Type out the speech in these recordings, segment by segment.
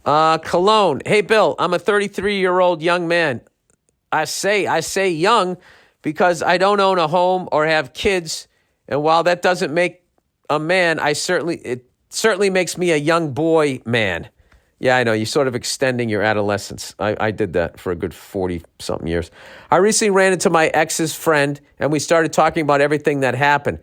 Cologne. Hey, Bill, I'm a 33-year-old young man. I say young because I don't own a home or have kids. And while that doesn't make a man, it certainly makes me a young boy man. Yeah, I know. You're sort of extending your adolescence. I did that for a good 40-something years. I recently ran into my ex's friend, and we started talking about everything that happened.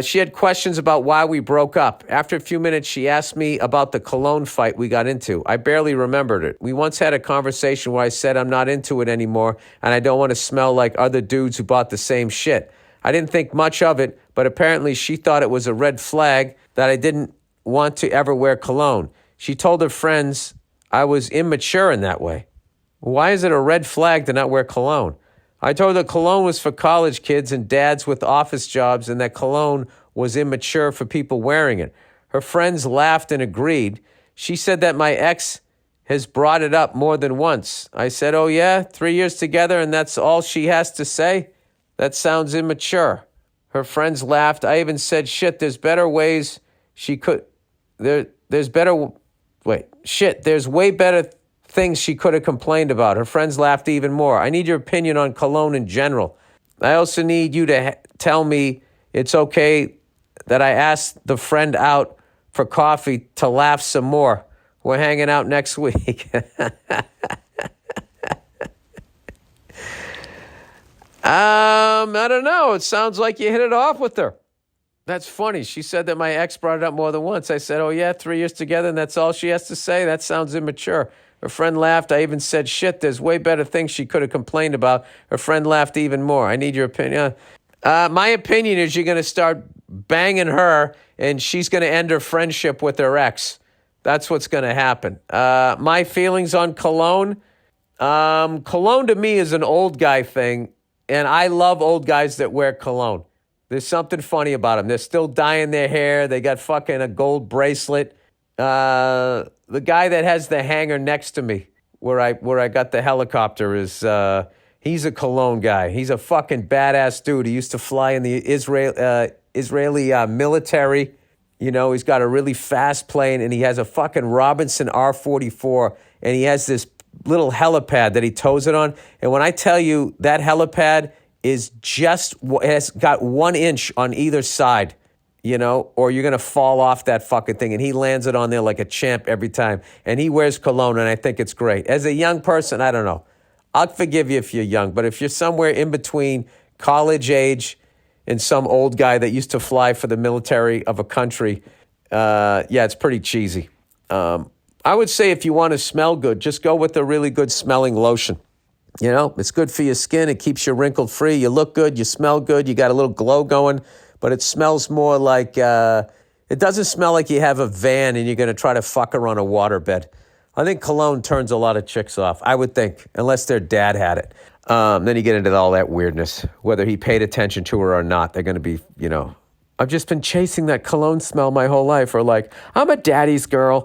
She had questions about why we broke up. After a few minutes, she asked me about the Cologne fight we got into. I barely remembered it. We once had a conversation where I said I'm not into it anymore, and I don't want to smell like other dudes who bought the same shit. I didn't think much of it, but apparently she thought it was a red flag that I didn't want to ever wear cologne. She told her friends I was immature in that way. Why is it a red flag to not wear cologne? I told her cologne was for college kids and dads with office jobs and that cologne was immature for people wearing it. Her friends laughed and agreed. She said that my ex has brought it up more than once. I said, oh yeah, 3 years together and that's all she has to say? That sounds immature. Her friends laughed. I even said, shit, there's better ways she could... There's way better things she could have complained about. Her friends laughed even more. I need your opinion on cologne in general. I also need you to tell me it's okay that I asked the friend out for coffee to laugh some more. We're hanging out next week. I don't know. It sounds like you hit it off with her. That's funny. She said that my ex brought it up more than once. I said, oh, yeah, 3 years together, and that's all she has to say? That sounds immature. Her friend laughed. I even said, shit, there's way better things she could have complained about. Her friend laughed even more. I need your opinion. My opinion is you're going to start banging her, and she's going to end her friendship with her ex. That's what's going to happen. My feelings on cologne? Cologne to me is an old guy thing, and I love old guys that wear cologne. There's something funny about them. They're still dyeing their hair. They got fucking a gold bracelet. The guy that has the hangar next to me where I got the helicopter is, he's a Cologne guy. He's a fucking badass dude. He used to fly in the Israeli military. You know, he's got a really fast plane and he has a fucking Robinson R-44 and he has this little helipad that he tows it on. And when I tell you that helipad has got 1 inch on either side, you know, or you're going to fall off that fucking thing. And he lands it on there like a champ every time. And he wears cologne, and I think it's great. As a young person, I don't know. I'll forgive you if you're young, but if you're somewhere in between college age and some old guy that used to fly for the military of a country, yeah, it's pretty cheesy. I would say if you want to smell good, just go with a really good smelling lotion. You know, it's good for your skin. It keeps you wrinkle free. You look good. You smell good. You got a little glow going, but it smells more like, it doesn't smell like you have a van and you're going to try to fuck her on a waterbed. I think cologne turns a lot of chicks off, I would think, unless their dad had it. Then you get into all that weirdness. Whether he paid attention to her or not, they're going to be, you know, I've just been chasing that cologne smell my whole life. Or like, I'm a daddy's girl.